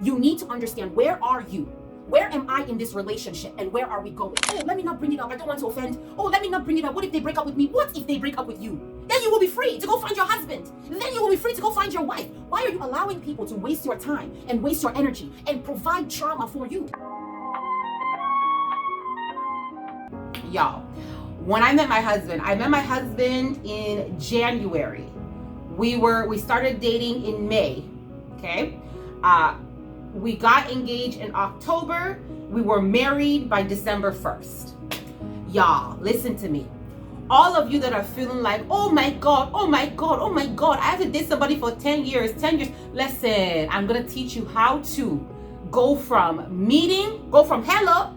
You need to understand, where are you? Where am I in this relationship, and where are we going? Oh, let me not bring it up. I don't want to offend. Oh, let me not bring it up. What if they break up with me? What if they break up with you? Then you will be free to go find your husband. Then you will be free to go find your wife. Why are you allowing people to waste your time and waste your energy and provide trauma for you? Y'all, when I met my husband in January. We started dating in May. Okay. We got engaged in October. We were married by December 1st. Y'all, listen to me. All of you that are feeling like, oh my God, I have to date somebody for 10 years. Listen, I'm going to teach you how to go from hello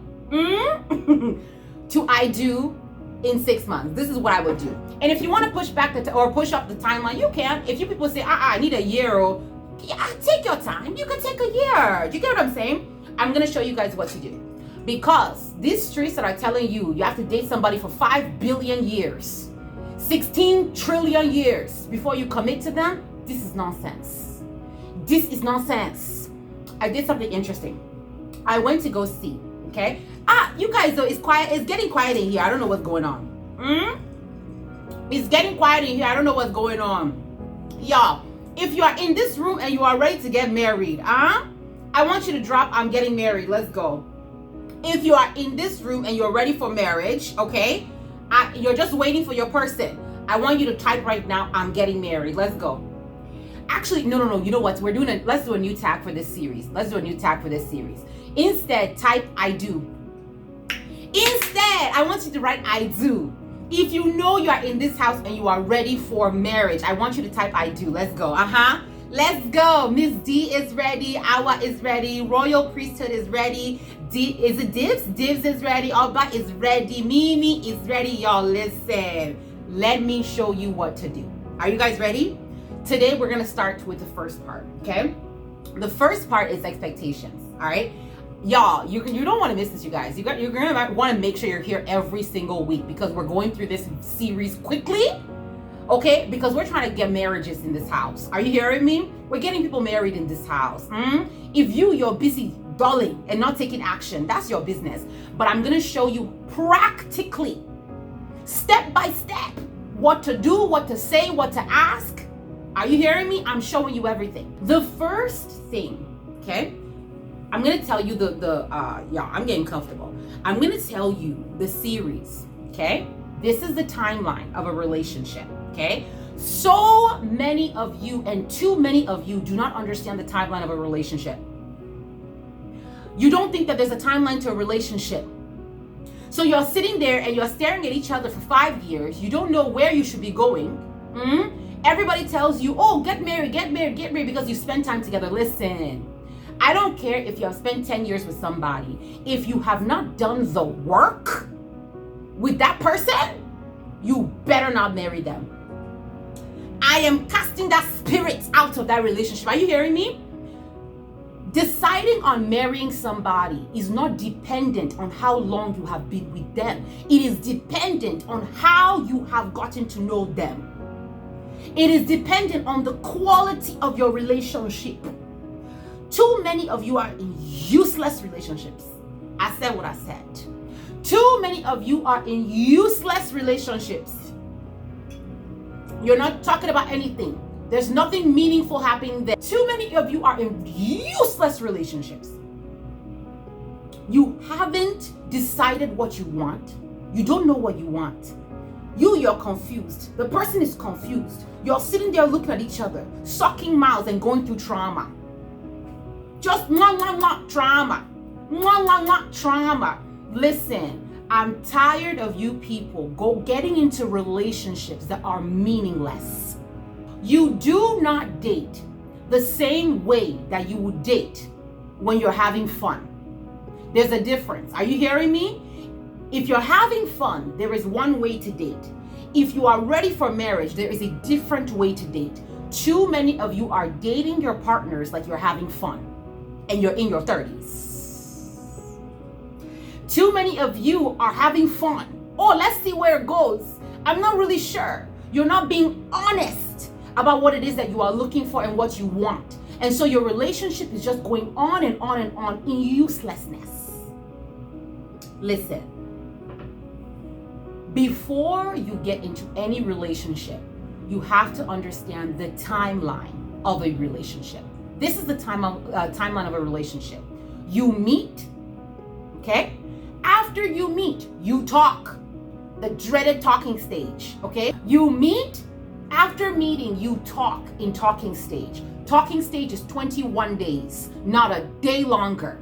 to I do in 6 months. This is what I would do. And if you want to push back or push up the timeline, you can. If you people say, I need a year, or yeah, take your time. You can take a year. Do you get what I'm saying? I'm going to show you guys what to do. Because these streets that are telling you have to date somebody for 5 billion years, 16 trillion years before you commit to them, this is nonsense. This is nonsense. I did something interesting. I went to go see, okay? You guys, though, it's quiet. It's getting quiet in here. I don't know what's going on. It's getting quiet in here. I don't know what's going on. Y'all, if you are in this room and you are ready to get married, I want you to drop, I'm getting married. Let's go. If you are in this room and you're ready for marriage, okay, you're just waiting for your person, I want you to type right now, I'm getting married. Let's go. Actually, no. You know what? Let's do a new tag for this series. Instead, type I do. Instead, I want you to write I do. If you know you are in this house and you are ready for marriage, I want you to type I do. Let's go. Let's go. Miss D is ready. Awa is ready. Royal Priesthood is ready. Is it Dibs? Dibs is ready. Alba is ready. Mimi is ready. Y'all, listen. Let me show you what to do. Are you guys ready? Today, we're going to start with the first part, okay? The first part is expectations, all right? Y'all, you don't want to miss this, you guys. You're going to want to make sure you're here every single week, because we're going through this series quickly, okay? Because we're trying to get marriages in this house. Are you hearing me? We're getting people married in this house. If you're busy dulling and not taking action, that's your business. But I'm going to show you practically, step by step, what to do, what to say, what to ask. Are you hearing me? I'm showing you everything. The first thing, okay? I'm going to tell you I'm getting comfortable. I'm going to tell you the series, okay? This is the timeline of a relationship, okay? So many of you, and too many of you, do not understand the timeline of a relationship. You don't think that there's a timeline to a relationship. So you're sitting there and you're staring at each other for 5 years. You don't know where you should be going. Everybody tells you, oh, get married, because you spend time together. Listen, I don't care if you have spent 10 years with somebody. If you have not done the work with that person, you better not marry them. I am casting that spirit out of that relationship. Are you hearing me? Deciding on marrying somebody is not dependent on how long you have been with them. It is dependent on how you have gotten to know them. It is dependent on the quality of your relationship. Too many of you are in useless relationships. I said what I said. Too many of you are in useless relationships. You're not talking about anything. There's nothing meaningful happening there. Too many of you are in useless relationships. You haven't decided what you want. You don't know what you want. You're confused. The person is confused. You're sitting there looking at each other, sucking mouths and going through trauma. Just trauma. Trauma. Listen, I'm tired of you people getting into relationships that are meaningless. You do not date the same way that you would date when you're having fun. There's a difference. Are you hearing me? If you're having fun, there is one way to date. If you are ready for marriage, there is a different way to date. Too many of you are dating your partners like you're having fun and you're in your 30s. Too many of you are having fun. Oh, let's see where it goes. I'm not really sure. You're not being honest about what it is that you are looking for and what you want. And so your relationship is just going on and on and on in uselessness. Listen, before you get into any relationship, you have to understand the timeline of a relationship. This is the timeline of a relationship. You meet, okay? After you meet, you talk. The dreaded talking stage, okay? You meet. After meeting, you talk in talking stage. Talking stage is 21 days, not a day longer.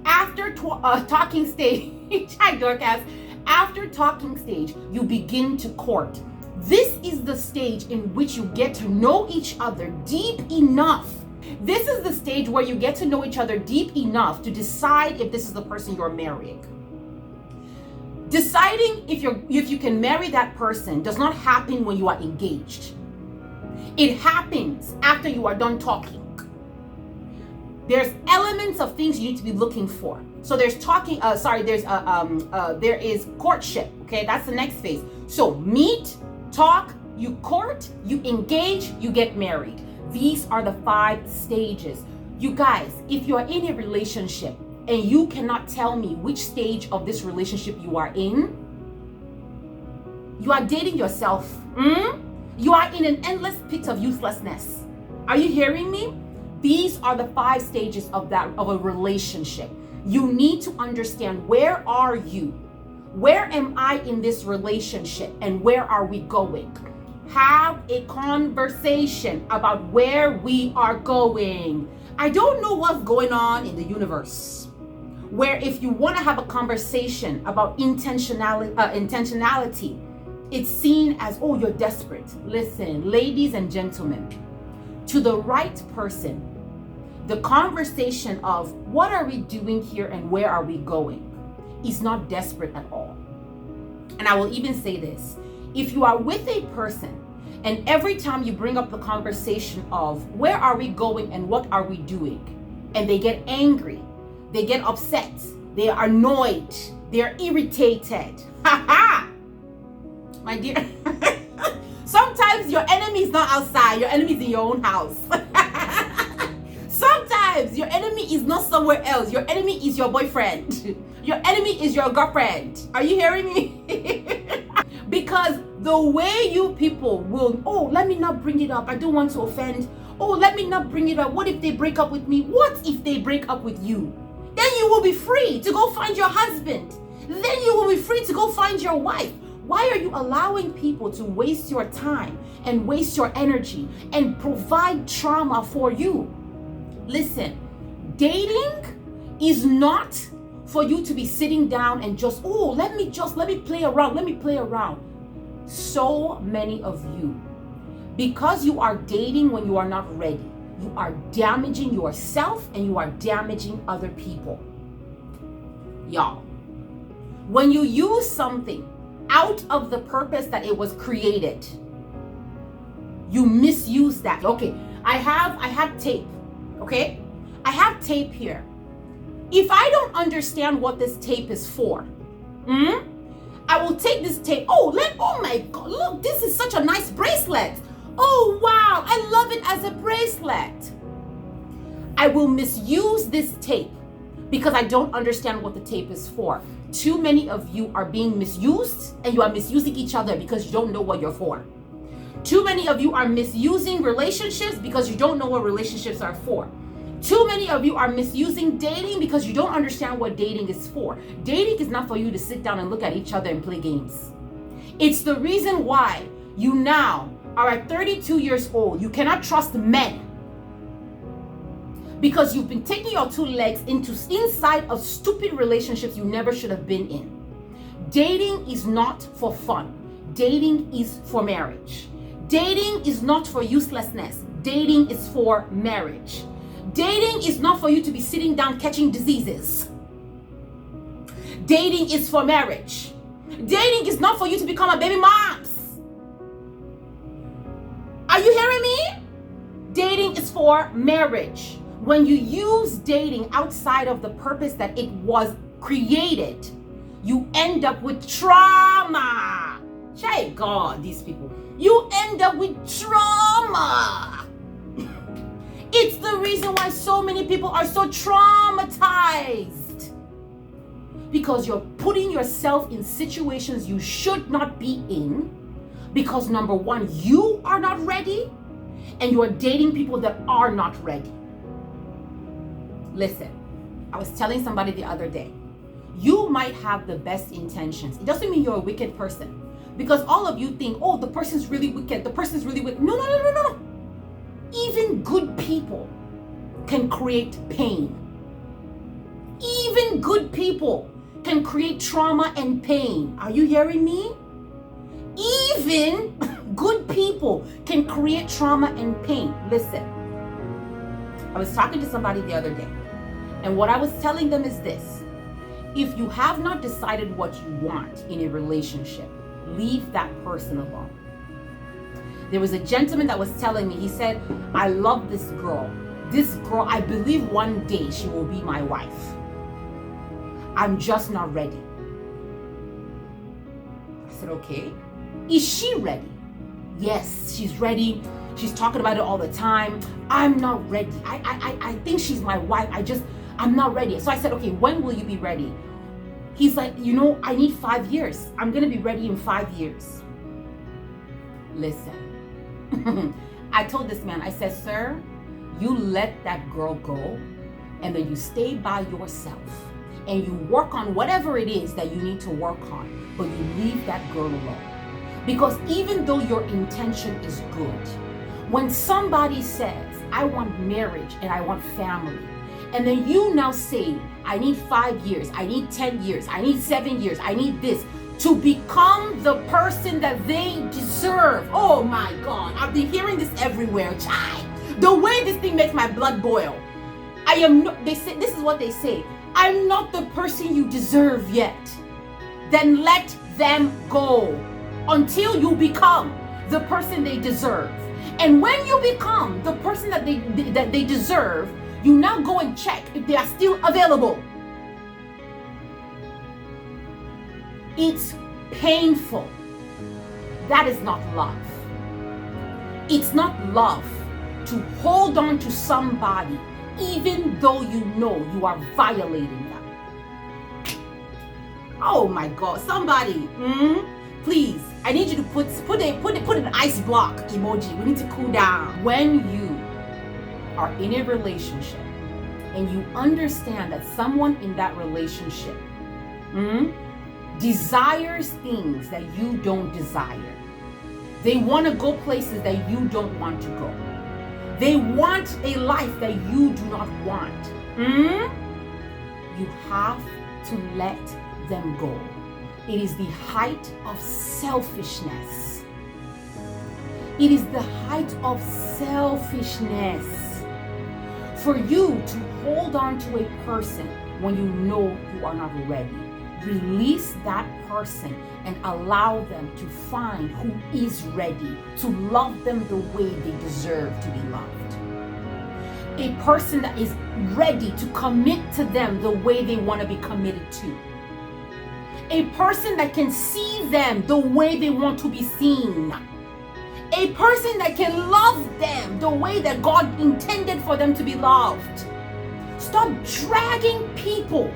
After talking stage, hi Dorcas. After talking stage, you begin to court. This is the stage in which you get to know each other deep enough. This is the stage where you get to know each other deep enough to decide if this is the person you're marrying. Deciding if you can marry that person does not happen when you are engaged. It happens after you are done talking. There's elements of things you need to be looking for. So there's talking, there is courtship, okay? That's the next phase. So meet, talk, you court, you engage, you get married. These are the 5 stages. You guys, if you are in a relationship and you cannot tell me which stage of this relationship you are in, you are dating yourself. You are in an endless pit of uselessness. Are you hearing me? These are the 5 stages of a relationship. You need to understand, where are you? Where am I in this relationship and where are we going? Have a conversation about where we are going. I don't know what's going on in the universe, where if you want to have a conversation about intentionality, it's seen as, oh, you're desperate. Listen, ladies and gentlemen, to the right person, the conversation of what are we doing here and where are we going is not desperate at all. And I will even say this, if you are with a person and every time you bring up the conversation of where are we going and what are we doing, and they get angry, they get upset, they are annoyed, they're irritated, my dear, sometimes your enemy is not outside, your enemy is in your own house. Sometimes your enemy is not somewhere else, your enemy is your boyfriend, your enemy is your girlfriend. Are you hearing me? Because the way you people will, oh, let me not bring it up, I don't want to offend, oh, let me not bring it up, what if they break up with me, what if they break up with you? Then you will be free to go find your husband, then you will be free to go find your wife. Why are you allowing people to waste your time and waste your energy and provide trauma for you? Listen, dating is not for you to be sitting down and just, oh, let me play around. So many of you, because you are dating when you are not ready, you are damaging yourself and you are damaging other people. Y'all, when you use something out of the purpose that it was created, you misuse that. Okay, I have tape, okay? I have tape here. If I don't understand what this tape is for, I will take this tape. Oh my God, look, this is such a nice bracelet. Oh wow, I love it as a bracelet. I will misuse this tape because I don't understand what the tape is for. Too many of you are being misused and you are misusing each other because you don't know what you're for. Too many of you are misusing relationships because you don't know what relationships are for. Too many of you are misusing dating because you don't understand what dating is for. Dating is not for you to sit down and look at each other and play games. It's the reason why you now are at 32 years old. You cannot trust men because you've been taking your 2 legs inside of stupid relationships you never should have been in. Dating is not for fun. Dating is for marriage. Dating is not for uselessness. Dating is for marriage. Dating is not for you to be sitting down catching diseases. Dating is for marriage. Dating is not for you to become a baby moms. Are you hearing me? Dating is for marriage. When you use dating outside of the purpose that it was created, you end up with trauma. Hey God, these people. You end up with trauma. It's the reason why so many people are so traumatized. Because you're putting yourself in situations you should not be in. Because number one, you are not ready. And you are dating people that are not ready. Listen, I was telling somebody the other day, you might have the best intentions. It doesn't mean you're a wicked person. Because all of you think, oh, the person's really wicked. The person's really wicked. No. Even good people can create pain. Even good people can create trauma and pain. Are you hearing me? Even good people can create trauma and pain. Listen, I was talking to somebody the other day, and what I was telling them is this: if you have not decided what you want in a relationship, leave that person alone. There was a gentleman that was telling me, he said, I love this girl. This girl, I believe one day she will be my wife. I'm just not ready. I said, okay. Is she ready? Yes, she's ready. She's talking about it all the time. I'm not ready. I think she's my wife. I'm not ready. So I said, okay, when will you be ready? He's like, I need 5 years. I'm going to be ready in 5 years. Listen, I told this man, I said, sir, you let that girl go, and then you stay by yourself and you work on whatever it is that you need to work on, but you leave that girl alone. Because even though your intention is good, when somebody says, I want marriage and I want family, and then you now say, I need 5 years, I need 10 years, I need 7 years, I need this, to become the person that they deserve. Oh my God, I've been hearing this everywhere. Child, the way this thing makes my blood boil. They say, this is what they say, I'm not the person you deserve yet. Then let them go until you become the person they deserve. And when you become the person that they deserve, you now go and check if they are still available. It's painful. That is not love. It's not love to hold on to somebody even though you know you are violating them. Oh my God, somebody, please, I need you to put an ice block emoji. We need to cool down. When you are in a relationship and you understand that someone in that relationship desires things that you don't desire. They want to go places that you don't want to go. They want a life that you do not want. You have to let them go. It is the height of selfishness. It is the height of selfishness for you to hold on to a person when you know you are not ready. Release that person and allow them to find who is ready to love them the way they deserve to be loved. A person that is ready to commit to them the way they want to be committed to. A person that can see them the way they want to be seen. A person that can love them the way that God intended for them to be loved. Stop dragging people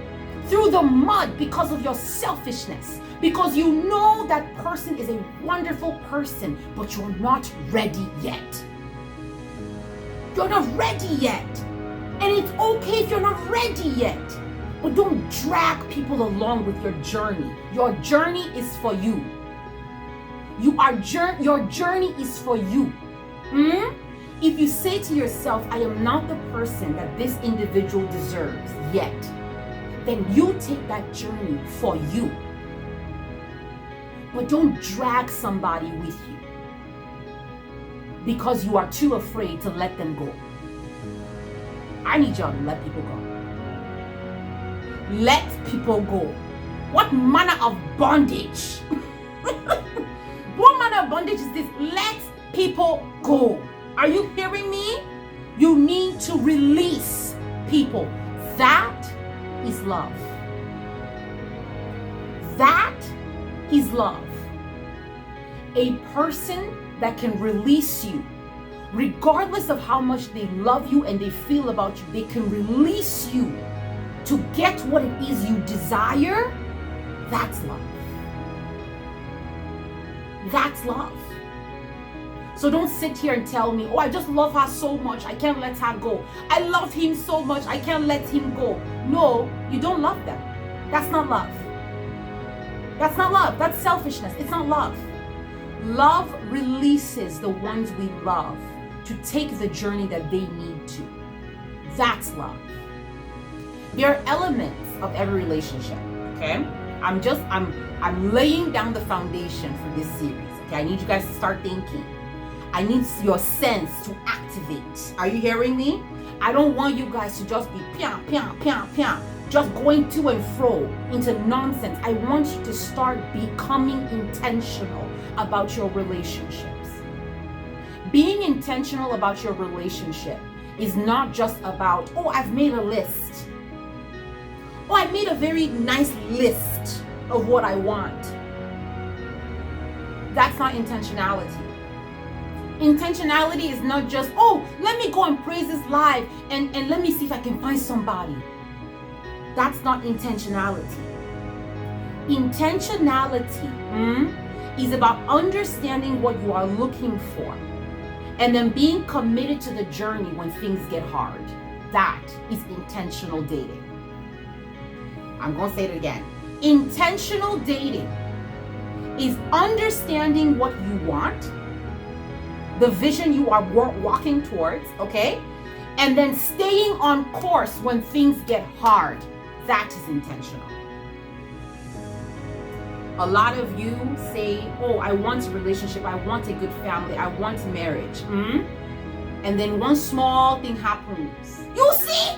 through the mud because of your selfishness. Because you know that person is a wonderful person, but you're not ready yet. You're not ready yet. And it's okay if you're not ready yet. But don't drag people along with your journey. Your journey is for you. Your journey is for you. If you say to yourself, I am not the person that this individual deserves yet, then you take that journey for you. But don't drag somebody with you because you are too afraid to let them go. I need y'all to let people go. Let people go. What manner of bondage? What manner of bondage is this? Let people go. Are you hearing me? You need to release people. That is love. That is love. A person that can release you regardless of how much they love you and they feel about you, they can release you to get what it is you desire. That's love. That's love. So don't sit here and tell me, oh, I just love her so much, I can't let her go. I love him so much, I can't let him go. No, you don't love them. That's not love. That's not love. That's selfishness. It's not love. Love releases the ones we love to take the journey that they need to. That's love. There are elements of every relationship, okay? I'm laying down the foundation for this series, okay? I need you guys to start thinking. I need your sense to activate. Are you hearing me? I don't want you guys to just be just going to and fro into nonsense. I want you to start becoming intentional about your relationships. Being intentional about your relationship is not just about, oh, I've made a list. Oh, I made a very nice list of what I want. That's not intentionality. Intentionality is not just, oh, let me go and praise this live and let me see if I can find somebody. That's not intentionality. Intentionality is about understanding what you are looking for and then being committed to the journey when things get hard. That is intentional dating. I'm going to say it again. Intentional dating is understanding what you want, the vision you are walking towards, okay? And then staying on course when things get hard. That is intentional. A lot of you say, oh, I want a relationship, I want a good family, I want marriage. And then one small thing happens. You see?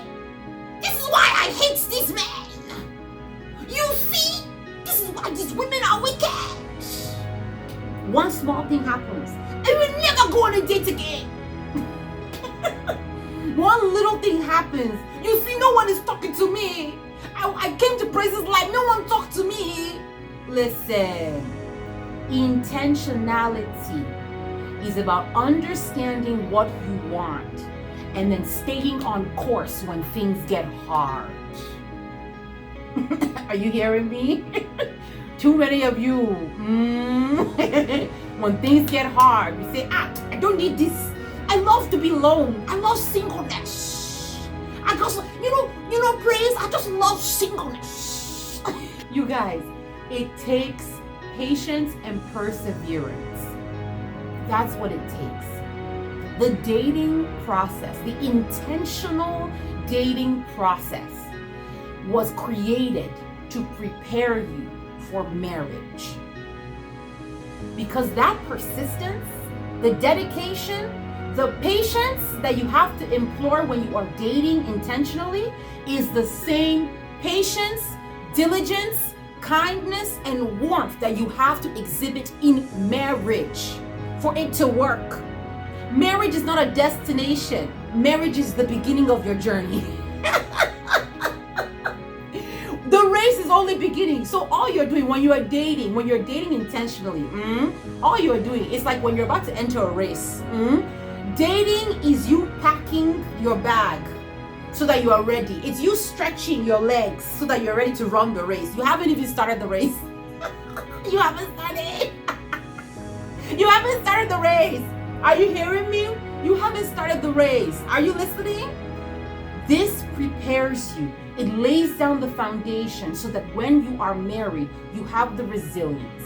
This is why I hate this man. You see? This is why these women are wicked. One small thing happens. And we never go on a date again. One little thing happens. You see, no one is talking to me. I came to praise His life. No one talked to me. Listen, intentionality is about understanding what you want and then staying on course when things get hard. Are you hearing me? Too many of you, when things get hard, you say, I don't need this. I love to be alone. I love singleness. I just, praise, I just love singleness. You guys, it takes patience and perseverance. That's what it takes. The dating process, the intentional dating process was created to prepare you for marriage. Because that persistence, the dedication, the patience that you have to employ when you are dating intentionally is the same patience, diligence, kindness, and warmth that you have to exhibit in marriage for it to work. Marriage is not a destination. Marriage is the beginning of your journey. The race is only beginning. So all you're doing when you're dating intentionally, all you're doing is like when you're about to enter a race. Dating is you packing your bag so that you are ready. It's you stretching your legs so that you're ready to run the race. You haven't even started the race. You haven't started. You haven't started the race. Are you hearing me? You haven't started the race. Are you listening? This prepares you. It lays down the foundation so that when you are married, you have the resilience,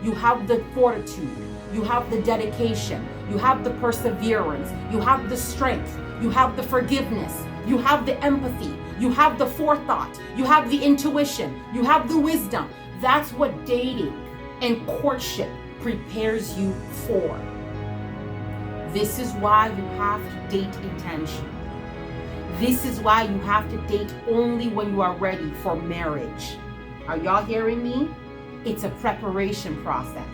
you have the fortitude, you have the dedication, you have the perseverance, you have the strength, you have the forgiveness, you have the empathy, you have the forethought, you have the intuition, you have the wisdom. That's what dating and courtship prepares you for. This is why you have to date intentionally. This is why you have to date only when you are ready for marriage. Are y'all hearing me? It's a preparation process.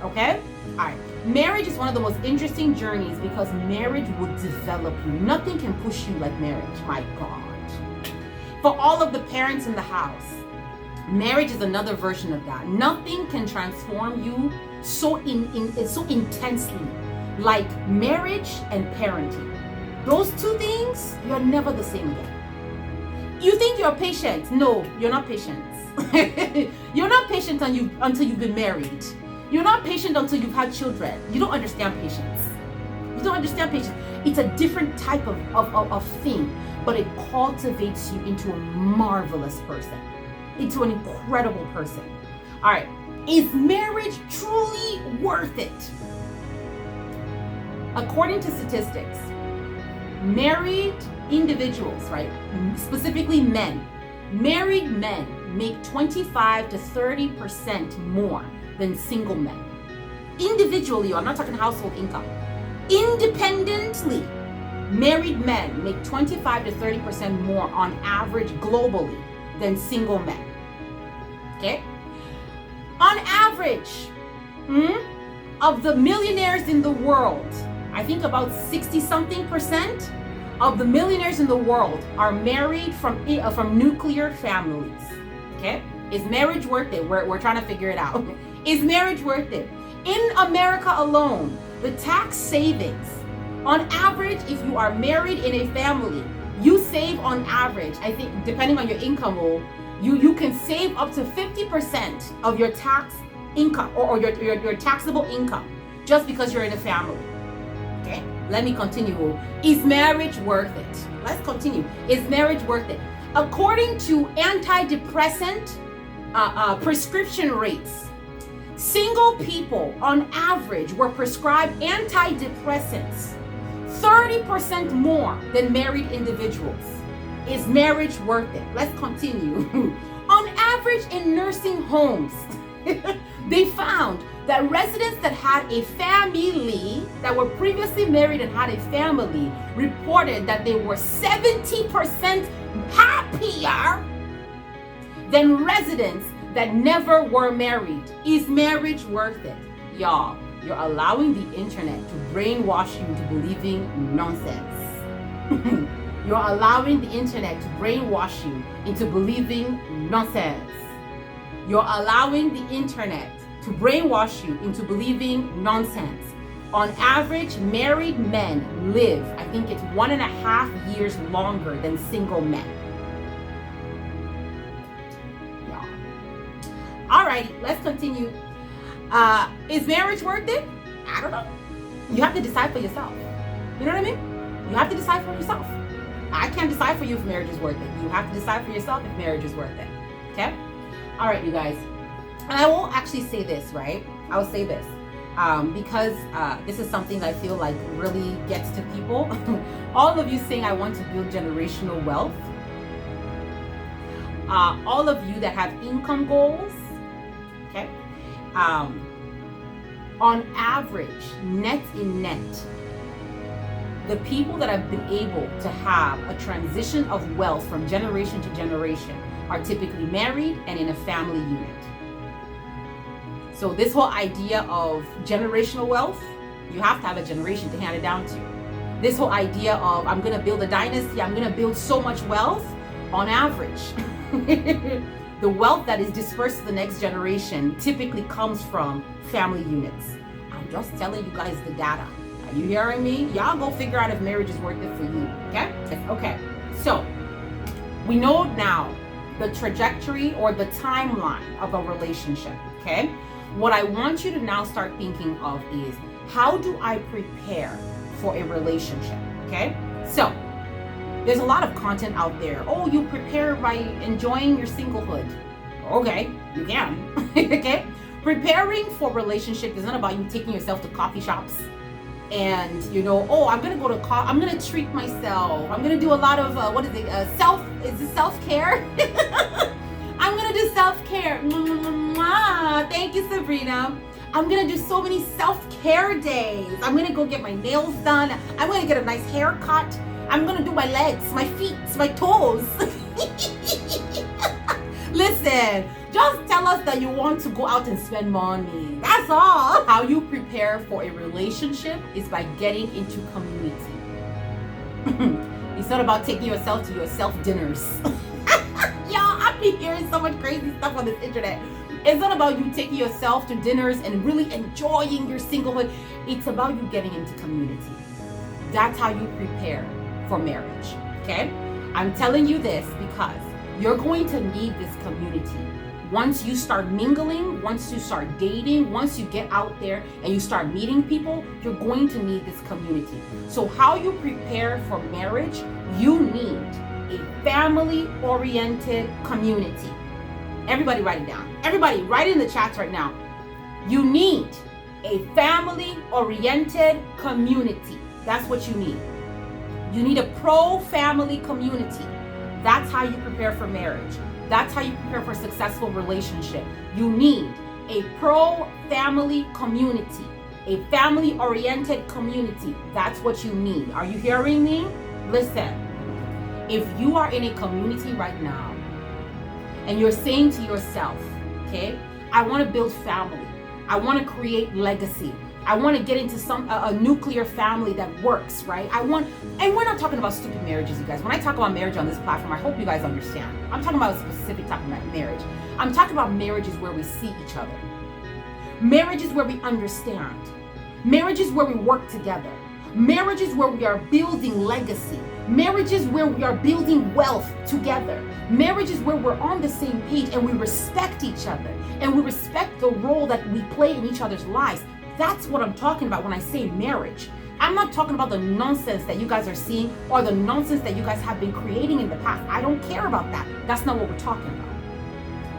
Okay? All right. Marriage is one of the most interesting journeys because marriage will develop you. Nothing can push you like marriage. My God. For all of the parents in the house, marriage is another version of that. Nothing can transform you so intensely like marriage and parenting. Those two things, you're never the same again. You think you're patient. No, you're not patient. You're not patient until you've been married. You're not patient until you've had children. You don't understand patience. You don't understand patience. It's a different type of thing, but it cultivates you into a marvelous person, into an incredible person. All right, is marriage truly worth it? According to statistics, married individuals, right, specifically men, married men make 25 to 30% more than single men. Individually, I'm not talking household income. Independently, married men make 25 to 30% more on average globally than single men. Okay? On average, of the millionaires in the world, I think about 60-something% of the millionaires in the world are married from nuclear families. Okay? Is marriage worth it? We're trying to figure it out. Is marriage worth it? In America alone, the tax savings, on average, if you are married in a family, you save on average, I think, depending on your income level, you can save up to 50% of your tax income or your taxable income just because you're in a family. Okay, let me continue. Is marriage worth it? Let's continue. Is marriage worth it? According to antidepressant prescription rates, single people on average were prescribed antidepressants 30% more than married individuals. Is marriage worth it? Let's continue. On average in nursing homes, they found that residents that had a family, that were previously married and had a family, reported that they were 70% happier than residents that never were married. Is marriage worth it? Y'all, you're allowing the internet to brainwash you into believing nonsense. You're allowing the internet to brainwash you into believing nonsense. You're allowing the internet to brainwash you into believing nonsense. On average, married men live, I think it's 1.5 years longer than single men. Yeah. Alrighty, let's continue. Is marriage worth it? I don't know. You have to decide for yourself. You know what I mean? You have to decide for yourself. I can't decide for you if marriage is worth it. You have to decide for yourself if marriage is worth it. Okay? All right, you guys. And I will actually say this, right? I will say this. Because this is something that I feel like really gets to people. All of you saying, I want to build generational wealth. All of you that have income goals. Okay? On average, net in net, the people that have been able to have a transition of wealth from generation to generation are typically married and in a family unit. So this whole idea of generational wealth, you have to have a generation to hand it down to. This whole idea of I'm going to build a dynasty, I'm going to build so much wealth, on average, the wealth that is dispersed to the next generation typically comes from family units. I'm just telling you guys the data. Are you hearing me? Y'all go figure out if marriage is worth it for you, okay? Okay, so we know now the trajectory or the timeline of a relationship, okay? What I want you to now start thinking of is, how do I prepare for a relationship, okay? So, there's a lot of content out there. Oh, you prepare by enjoying your singlehood. Okay, you can, okay? Preparing for relationship is not about you taking yourself to coffee shops and, you know, oh, I'm gonna go to I'm gonna treat myself. I'm gonna do a lot of, is it self-care? I'm gonna do self-care. Thank you, Sabrina. I'm gonna do so many self-care days. I'm gonna go get my nails done. I'm gonna get a nice haircut. I'm gonna do my legs, my feet, my toes. Listen, just tell us that you want to go out and spend money. That's all. How you prepare for a relationship is by getting into community. It's not about taking yourself to your self dinners. Y'all, I've been hearing so much crazy stuff on this internet. It's not about you taking yourself to dinners and really enjoying your singlehood. It's about you getting into community. That's how you prepare for marriage, okay? I'm telling you this because you're going to need this community. Once you start mingling, once you start dating, once you get out there and you start meeting people, you're going to need this community. So how you prepare for marriage, you need a family-oriented community. Everybody write it down. Everybody write it in the chats right now. You need a family-oriented community. That's what you need. You need a pro-family community. That's how you prepare for marriage. That's how you prepare for a successful relationship. You need a pro-family community, a family-oriented community. That's what you need. Are you hearing me? Listen, if you are in a community right now and you're saying to yourself, okay, I want to build family. I want to create legacy. I want to get into a nuclear family that works, right? And we're not talking about stupid marriages, you guys. When I talk about marriage on this platform, I hope you guys understand. I'm talking about a specific type of marriage. I'm talking about marriages where we see each other. Marriages where we understand. Marriages where we work together. Marriages where we are building legacy. Marriages where we are building wealth together. Marriages where we're on the same page and we respect each other and we respect the role that we play in each other's lives. That's what I'm talking about when I say marriage. I'm not talking about the nonsense that you guys are seeing or the nonsense that you guys have been creating in the past. I don't care about that. That's not what we're talking about.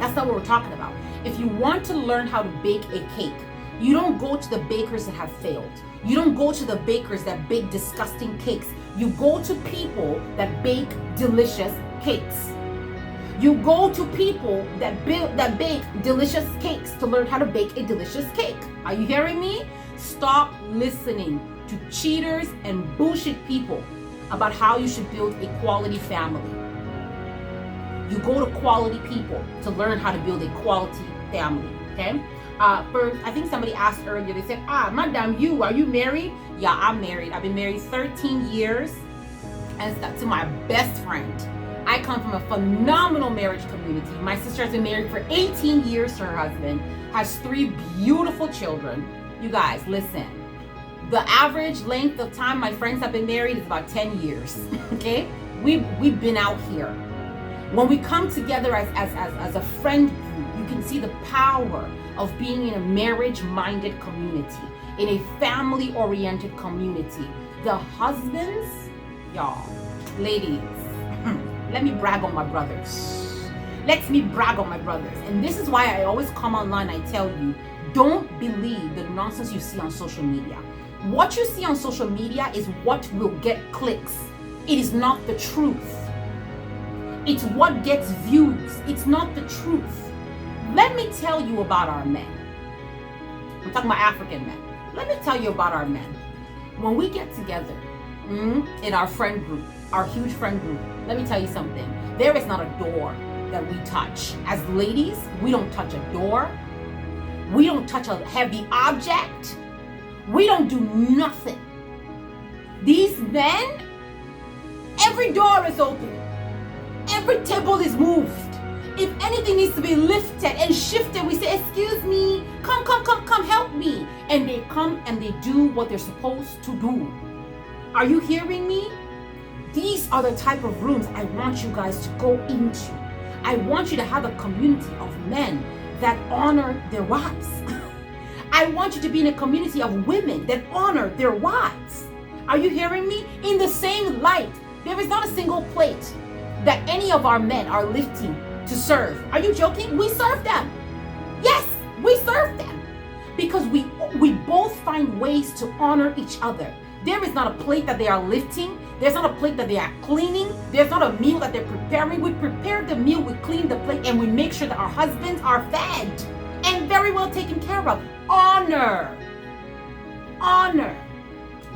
That's not what we're talking about. If you want to learn how to bake a cake, you don't go to the bakers that have failed. You don't go to the bakers that bake disgusting cakes. You go to people that bake delicious cakes. You go to people that bake delicious cakes to learn how to bake a delicious cake. Are you hearing me? Stop listening to cheaters and bullshit people about how you should build a quality family. You go to quality people to learn how to build a quality family, okay? First, I think somebody asked earlier, they said, Madam, are you married? Yeah, I'm married. I've been married 13 years and to my best friend. I come from a phenomenal marriage community. My sister has been married for 18 years to her husband, has 3 beautiful children. You guys, listen. The average length of time my friends have been married is about 10 years, okay? We've been out here. When we come together as a friend group, you can see the power of being in a marriage-minded community, in a family-oriented community. The husbands, y'all, ladies, let me brag on my brothers. Let me brag on my brothers. And this is why I always come online, I tell you, don't believe the nonsense you see on social media. What you see on social media is what will get clicks. It is not the truth. It's what gets views. It's not the truth. Let me tell you about our men. I'm talking about African men. Let me tell you about our men. When we get together in our friend group, our huge friend group, let me tell you something. There is not a door that we touch. As ladies, we don't touch a door. We don't touch a heavy object. We don't do nothing. These men, every door is open. Every table is moved. If anything needs to be lifted and shifted, we say, excuse me, come, help me. And they come and they do what they're supposed to do. Are you hearing me? These are the type of rooms I want you guys to go into. I want you to have a community of men that honor their wives. I want you to be in a community of women that honor their wives. Are you hearing me? In the same light, there is not a single plate that any of our men are lifting to serve. Are you joking? We serve them. Yes, we serve them. Because we both find ways to honor each other. There is not a plate that they are lifting. There's not a plate that they are cleaning. There's not a meal that they're preparing. We prepare the meal, we clean the plate, and we make sure that our husbands are fed and very well taken care of. Honor. Honor.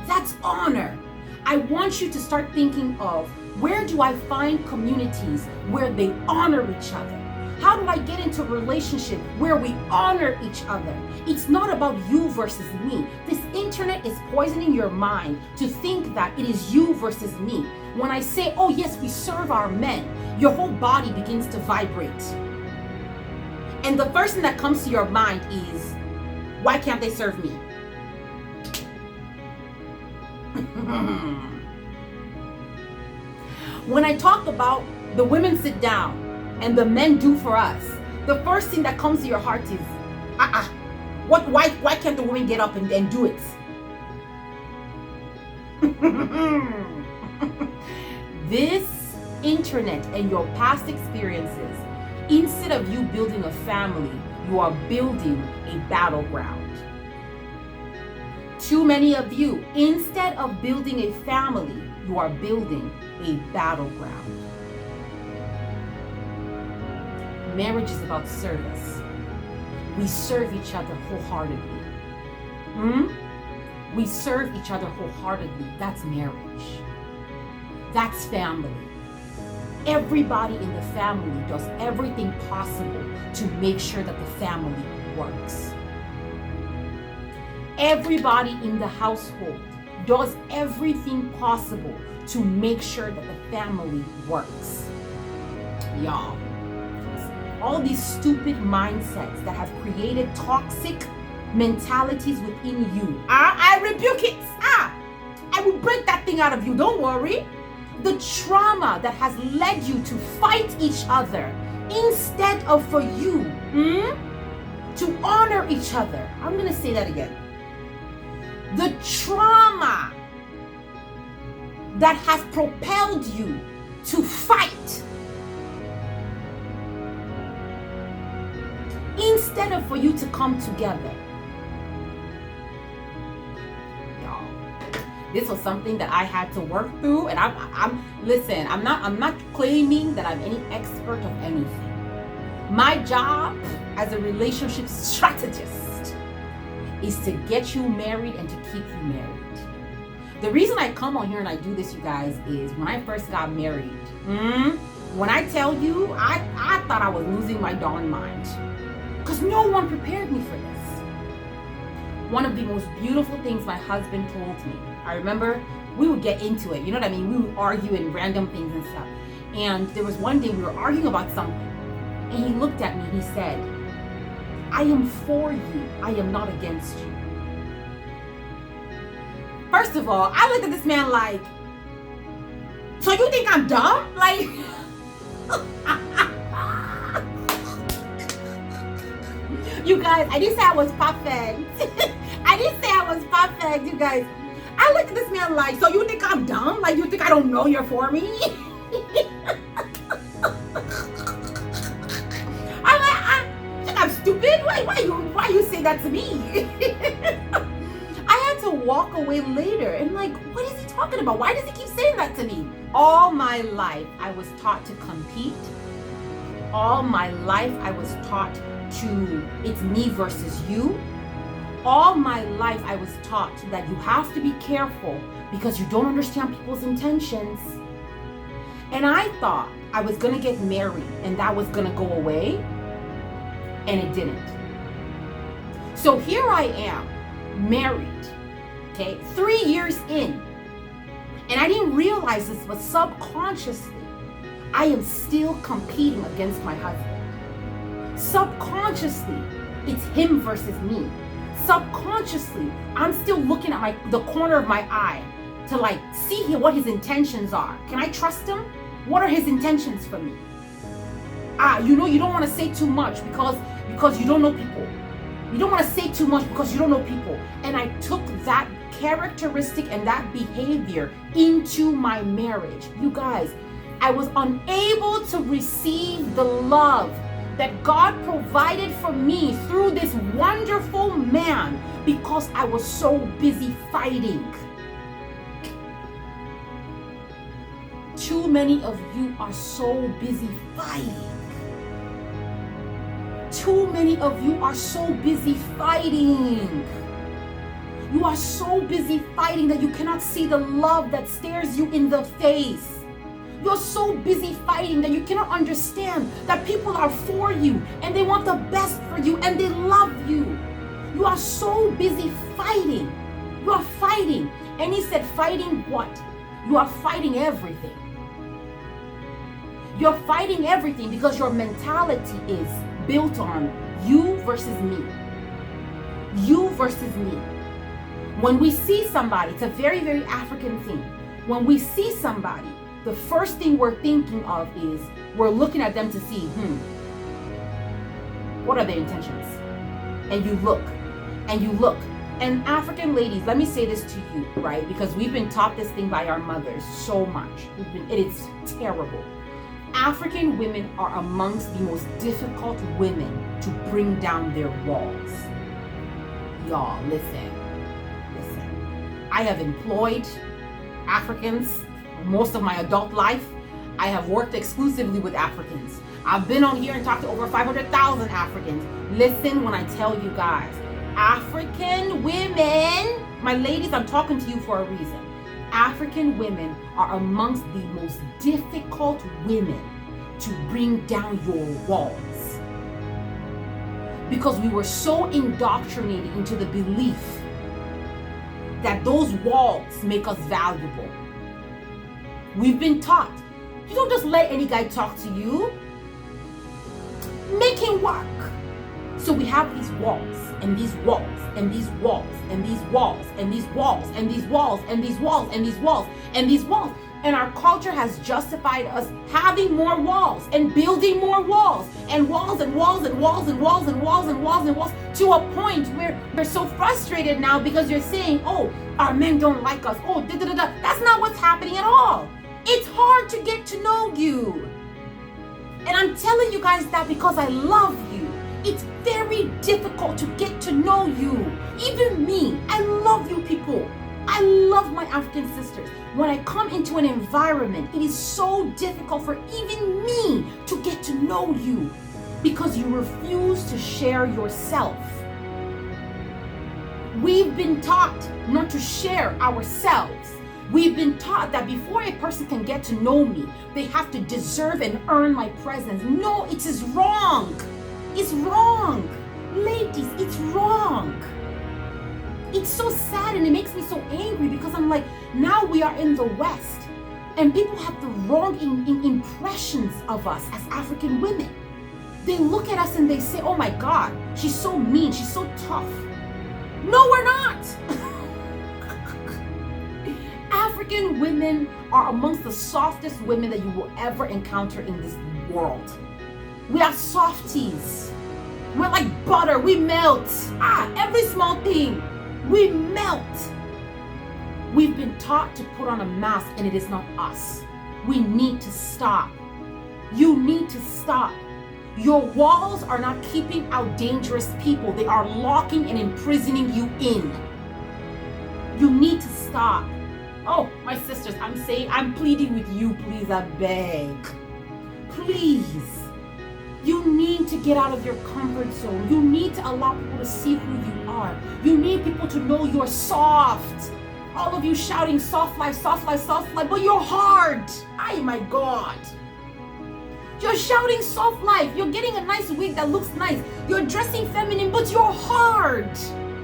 That's honor. I want you to start thinking of, where do I find communities where they honor each other? How do I get into a relationship where we honor each other? It's not about you versus me. This internet is poisoning your mind to think that it is you versus me. When I say, oh yes, we serve our men, your whole body begins to vibrate. And the first thing that comes to your mind is, why can't they serve me? When I talk about the women sit down and the men do for us, the first thing that comes to your heart is, why can't the woman get up and do it? This internet and your past experiences, instead of you building a family, you are building a battleground. Too many of you, instead of building a family, you are building a battleground. Marriage is about service. We serve each other wholeheartedly. We serve each other wholeheartedly. That's marriage. That's family. Everybody in the family does everything possible to make sure that the family works. Everybody in the household does everything possible to make sure that the family works. Y'all, all these stupid mindsets that have created toxic mentalities within you, I rebuke it. I will break that thing out of you. Don't worry. The trauma that has led you to fight each other instead of for you to honor each other. I'm going to say that again. The trauma that has propelled you to fight instead of for you to come together. Y'all, this was something that I had to work through, and listen, I'm not claiming that I'm any expert of anything. My job as a relationship strategist is to get you married and to keep you married. The reason I come on here and I do this, you guys, is when I first got married, when I tell you, I thought I was losing my darn mind, because no one prepared me for this. One of the most beautiful things my husband told me, I remember we would get into it, you know what I mean? We would argue in random things and stuff. And there was one day we were arguing about something, and he looked at me and he said, I am for you, I am not against you. First of all, I looked at this man like, so you think I'm dumb? Like, you guys, I didn't say I was perfect. I didn't say I was perfect, you guys. I looked at this man like, so you think I'm dumb? Like, you think I don't know you're for me? I'm stupid? Why you say that to me? I had to walk away later and like, what is he talking about? Why does he keep saying that to me? All my life, I was taught to compete. All my life, I was taught to, it's me versus you. All my life, I was taught that you have to be careful because you don't understand people's intentions. And I thought I was gonna get married and that was gonna go away, and it didn't. So here I am, married, okay, 3 years in, and I didn't realize this, but subconsciously, I am still competing against my husband. Subconsciously, it's him versus me. Subconsciously, I'm still looking at the corner of my eye to like see what his intentions are. Can I trust him? What are his intentions for me? You don't want to say too much because you don't know people. You don't want to say too much because you don't know people. And I took that characteristic and that behavior into my marriage. You guys, I was unable to receive the love that God provided for me through this wonderful man because I was so busy fighting. Too many of you are so busy fighting. Too many of you are so busy fighting. You are so busy fighting that you cannot see the love that stares you in the face. You're so busy fighting that you cannot understand that people are for you and they want the best for you and they love you. You are so busy fighting. You are fighting. And he said, fighting what? You are fighting everything. You're fighting everything because your mentality is built on you versus me. You versus me. When we see somebody, it's a very, very African thing. When we see somebody, the first thing we're thinking of is we're looking at them to see, what are their intentions? And you look, and you look. And African ladies, let me say this to you, right? Because we've been taught this thing by our mothers so much. It is terrible. African women are amongst the most difficult women to bring down their walls. Y'all, listen. I have employed Africans most of my adult life. I have worked exclusively with Africans. I've been on here and talked to over 500,000 Africans. Listen when I tell you guys, African women, my ladies, I'm talking to you for a reason. African women are amongst the most difficult women to bring down your walls. Because we were so indoctrinated into the belief that those walls make us valuable. We've been taught, you don't just let any guy talk to you. Make him work. So we have these walls and these walls and these walls and these walls and these walls and these walls and these walls and these walls and these walls. And our culture has justified us having more walls and building more walls and walls and walls and walls and walls and walls and walls and walls to a point where we're so frustrated now because you're saying, oh, our men don't like us. Oh, da da da da. That's not what's happening at all. It's hard to get to know you. And I'm telling you guys that because I love you. It's very difficult to get to know you. Even me, I love you people. I love my African sisters. When I come into an environment, it is so difficult for even me to get to know you because you refuse to share yourself. We've been taught not to share ourselves. We've been taught that before a person can get to know me, they have to deserve and earn my presence. No, it is wrong. It's wrong. Ladies, it's wrong. It's so sad and it makes me so angry because I'm like, now we are in the West and people have the wrong impressions of us as African women. They look at us and they say, oh my God, she's so mean, she's so tough. No, we're not. African women are amongst the softest women that you will ever encounter in this world. We are softies. We're like butter, we melt. Every small thing. We melt. We've been taught to put on a mask and it is not us. We need to stop. You need to stop. Your walls are not keeping out dangerous people. They are locking and imprisoning you in. You need to stop. Oh, my sisters, I'm pleading with you, please, I beg. Please. You need to get out of your comfort zone. You need to allow people to see who you are. You need people to know you're soft. All of you shouting soft life, soft life, soft life, but you're hard. Oh my God. You're shouting soft life. You're getting a nice wig that looks nice. You're dressing feminine, but you're hard.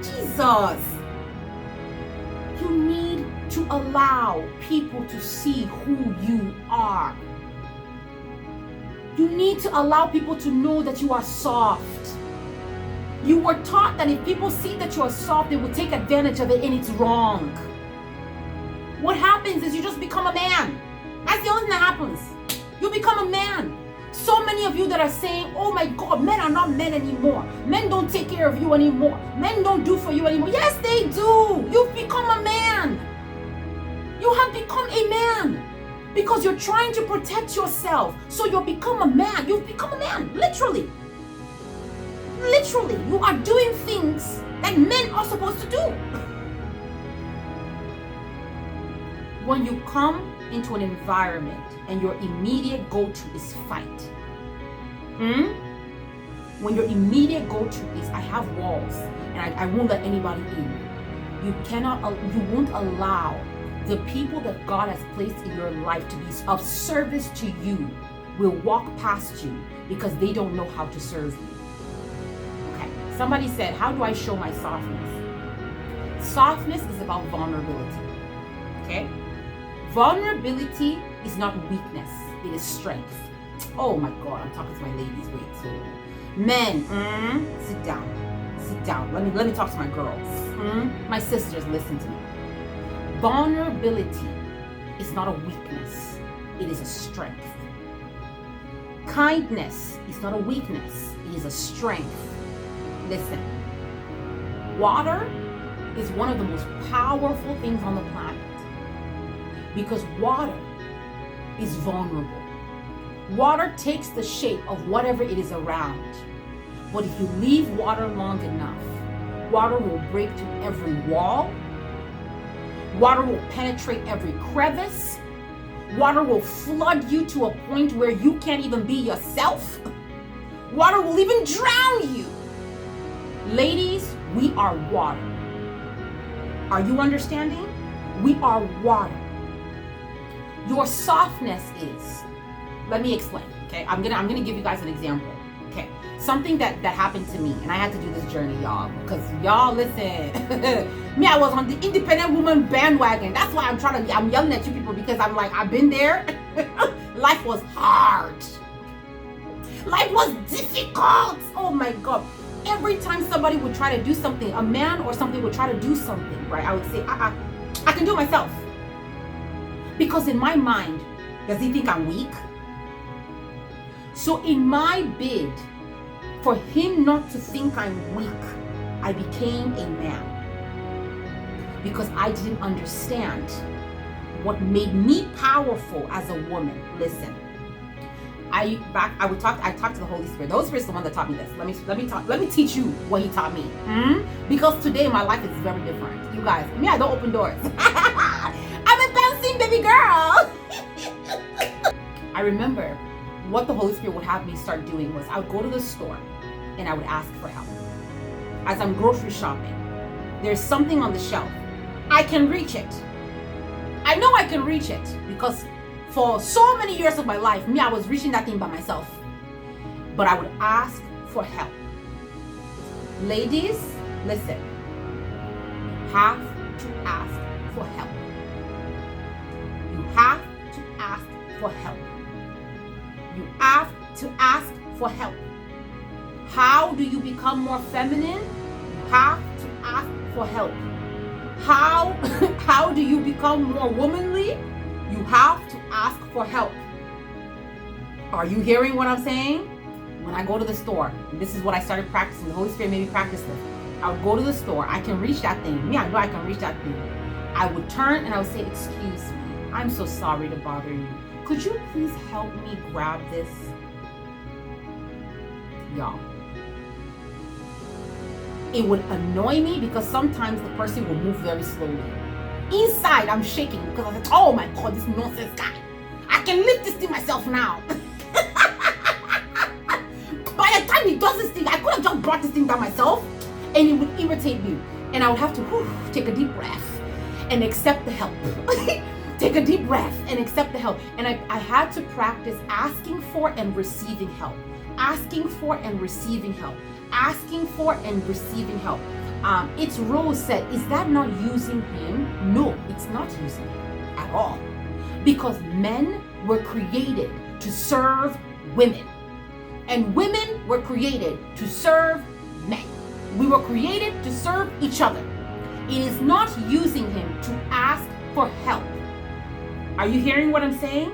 Jesus. You need to allow people to see who you are. You need to allow people to know that you are soft. You were taught that if people see that you are soft, they will take advantage of it, and it's wrong. What happens is you just become a man. That's the only thing that happens. You become a man. So many of you that are saying, oh my God, men are not men anymore. Men don't take care of you anymore. Men don't do for you anymore. Yes, they do. You've become a man. You have become a man. Because you're trying to protect yourself. So you'll become a man. You've become a man. Literally. Literally. You are doing things that men are supposed to do. When you come into an environment and your immediate go-to is fight. When your immediate go-to is I have walls and I won't let anybody in. You won't allow the people that God has placed in your life to be of service to you will walk past you because they don't know how to serve you. Okay, somebody said, how do I show my softness? Softness is about vulnerability. Okay? Vulnerability is not weakness, it is strength. Oh my God, I'm talking to my ladies. Wait, so men, sit down. Sit down. Let me talk to my girls. My sisters, listen to me. Vulnerability is not a weakness. It is a strength. Kindness is not a weakness. It is a strength. Listen. Water is one of the most powerful things on the planet because water is vulnerable. Water takes the shape of whatever it is around. But if you leave water long enough, water will break through every wall. Water will penetrate every crevice. Water will flood you to a point where you can't even be yourself. Water will even drown you. Ladies, we are water. Are you understanding? We are water. Your softness is, let me explain, okay? I'm gonna give you guys an example, okay? Something that happened to me, and I had to do this journey, y'all, because y'all, listen, me, I was on the independent woman bandwagon. That's why I'm yelling at you people, because I'm like, I've been there. Life was hard. Life was difficult. Oh my God. Every time somebody would try to do something, a man or something would try to do something, right? I would say, I can do it myself. Because in my mind, does he think I'm weak? So in my bid for him not to think I'm weak, I became a man. Because I didn't understand what made me powerful as a woman. Listen. I talked to the Holy Spirit. The Holy Spirit is the one that taught me this. Let me teach you what he taught me. Because today my life is very different. You guys, me, I don't open doors. I'm a bouncing baby girl. I remember what the Holy Spirit would have me start doing was I would go to the store and I would ask for help. As I'm grocery shopping, there's something on the shelf. I can reach it. I know I can reach it because for so many years of my life, me, I was reaching that thing by myself. But I would ask for help. Ladies, listen. You have to ask for help. You have to ask for help. You have to ask for help. How do you become more feminine? You have to ask for help. How do you become more womanly? You have to ask for help. Are you hearing what I'm saying? When I go to the store, this is what I started practicing. The Holy Spirit made me practice this. I would go to the store. I can reach that thing. Me, I know I can reach that thing. I would turn and I would say, excuse me. I'm so sorry to bother you. Could you please help me grab this? Y'all. It would annoy me because sometimes the person will move very slowly. Inside, I'm shaking because I said, oh my God, this nonsense guy. I can lift this thing myself now. By the time he does this thing, I could have just brought this thing down myself and it would irritate me. And I would have to take a deep breath and accept the help. Take a deep breath and accept the help. And I had to practice asking for and receiving help. Asking for and receiving help. Asking for and receiving help. It's Rose said, is that not using him? No, it's not using him at all. Because men were created to serve women. And women were created to serve men. We were created to serve each other. It is not using him to ask for help. Are you hearing what I'm saying?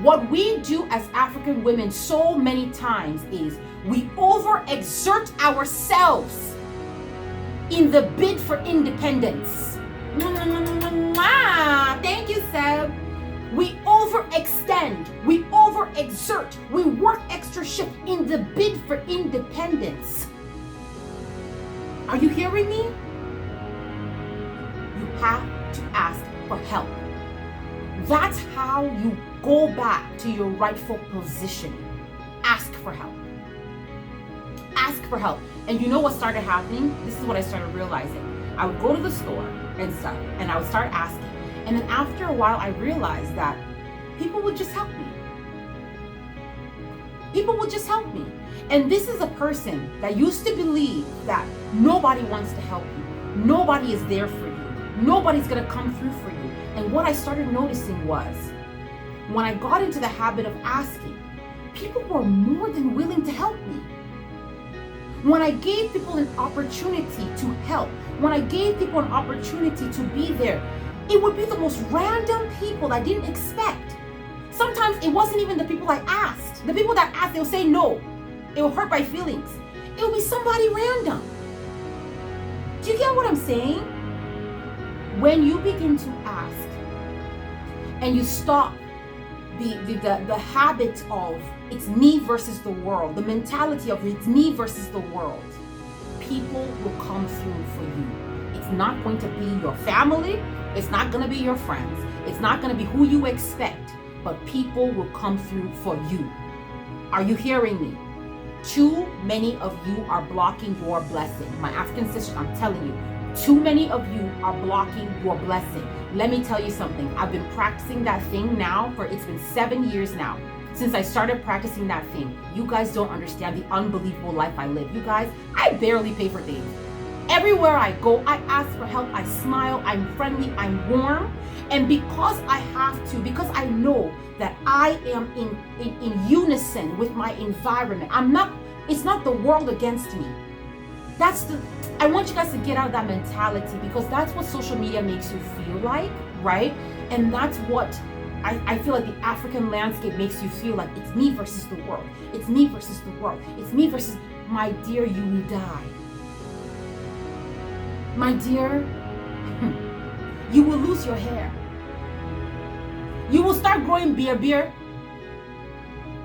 What we do as African women so many times is we overexert ourselves in the bid for independence. Thank you, Seb. We overextend, we overexert, we work extra shift in the bid for independence. Are you hearing me? You have to ask for help. That's how you go back to your rightful position. Ask for help. Ask for help. And you know what started happening? This is what I started realizing. I would go to the store and stuff, and I would start asking. And then after a while, I realized that people would just help me. People would just help me. And this is a person that used to believe that nobody wants to help you. Nobody is there for you. Nobody's going to come through for you. And what I started noticing was when I got into the habit of asking, people were more than willing to help me. When I gave people an opportunity to help, when I gave people an opportunity to be there, it would be the most random people I didn't expect. Sometimes it wasn't even the people I asked. The people that asked, they'll say no. It will hurt my feelings. It will be somebody random. Do you get what I'm saying? When you begin to ask and you stop the habit of it's me versus the world, the mentality of it's me versus the world, people will come through for you. It's not going to be your family. It's not going to be your friends. It's not going to be who you expect, but people will come through for you. Are you hearing me? Too many of you are blocking your blessing. My African sister, I'm telling you, too many of you are blocking your blessing. Let me tell you something. I've been practicing that thing now it's been 7 years now since I started practicing that thing. You guys don't understand the unbelievable life I live. You guys, I barely pay for things. Everywhere I go, I ask for help. I smile. I'm friendly. I'm warm. And because I have to, because I know that I am in unison with my environment. It's not the world against me. I want you guys to get out of that mentality, because that's what social media makes you feel like, right? And that's what I feel like the African landscape makes you feel like. It's me versus the world. It's me versus the world. It's me versus, my dear, you will die. My dear, you will lose your hair. You will start growing beard.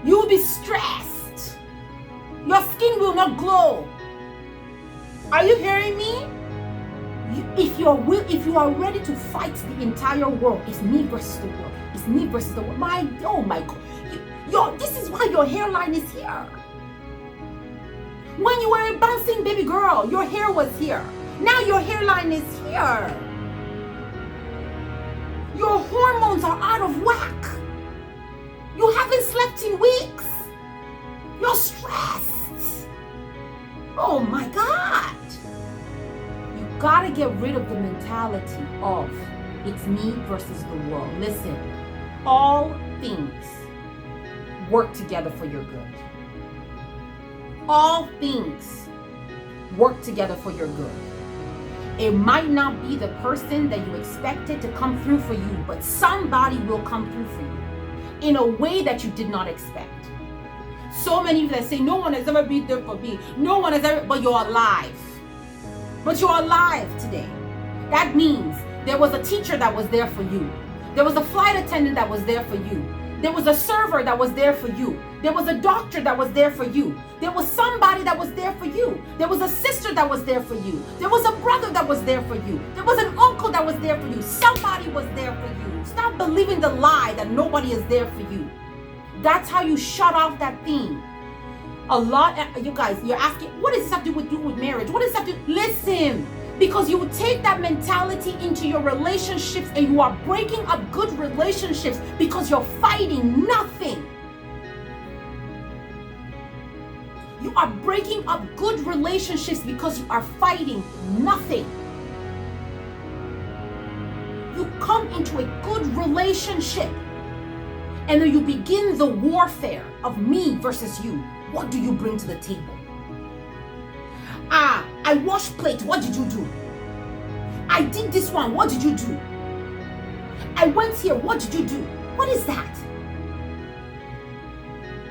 You will be stressed. Your skin will not glow. Are you hearing me? If you are ready to fight the entire world, it's me versus the world. It's me versus the world. Oh my God. This is why your hairline is here. When you were a bouncing baby girl, your hair was here. Now your hairline is here. Your hormones are out of whack. You haven't slept in weeks. You're stressed. Oh my God. You gotta get rid of the mentality of it's me versus the world. Listen, all things work together for your good. All things work together for your good. It might not be the person that you expected to come through for you, but somebody will come through for you in a way that you did not expect. So many of you that say, no one has ever been there for me. No one has ever, but you're alive. But you're alive today. That means there was a teacher that was there for you. There was a flight attendant that was there for you. There was a server that was there for you. There was a doctor that was there for you. There was somebody that was there for you. There was a sister that was there for you. There was a brother that was there for you. There was an uncle that was there for you. Somebody was there for you. Stop believing the lie that nobody is there for you. That's how you shut off that thing. You guys, you're asking, what does this have to do with marriage? What does this have to do? Listen, because you take that mentality into your relationships and you are breaking up good relationships because you're fighting nothing. You are breaking up good relationships because you are fighting nothing. You come into a good relationship and then you begin the warfare of me versus you. What do you bring to the table? I washed plates. What did you do? I did this one. What did you do? I went here. What did you do? What is that?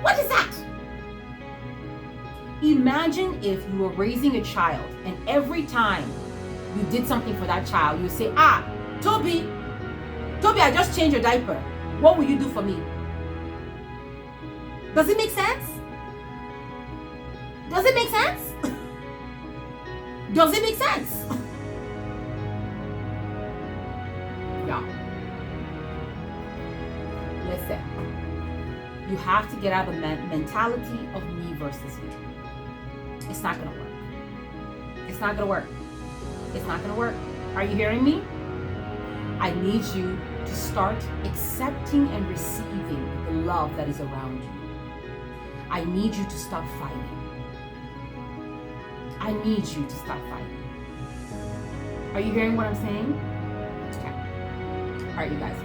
What is that? Imagine if you were raising a child and every time you did something for that child, you say, Toby, I just changed your diaper. What will you do for me? Does it make sense? Does it make sense? Does it make sense? Yeah. Listen, you have to get out of the mentality of me versus you. It's not going to work. It's not going to work. It's not going to work. Are you hearing me? I need you to start accepting and receiving the love that is around you. I need you to stop fighting. I need you to stop fighting. Are you hearing what I'm saying? Okay. All right, you guys.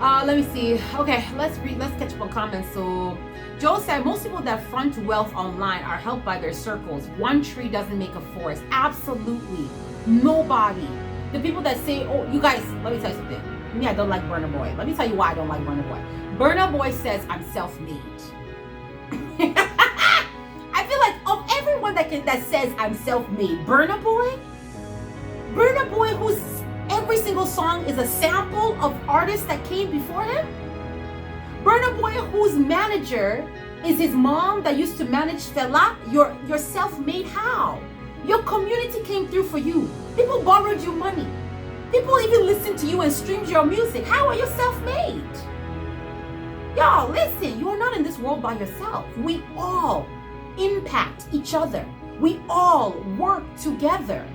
Let me see. Okay, let's catch up on comments. So Joe said most people that front wealth online are helped by their circles. One tree doesn't make a forest. Absolutely. Nobody. The people that say, oh, you guys, let me tell you something. Me, I don't like Burna Boy. Let me tell you why I don't like Burna Boy. Burna Boy says I'm self-made. I feel like of everyone that says I'm self-made, Burna Boy, who's every single song is a sample of artists that came before him. Burna Boy, whose manager is his mom that used to manage Fela. You're self-made. How? Your community came through for you. People borrowed you money. People even listened to you and streamed your music. How are you self-made? Y'all, listen, you are not in this world by yourself. We all impact each other. We all work together.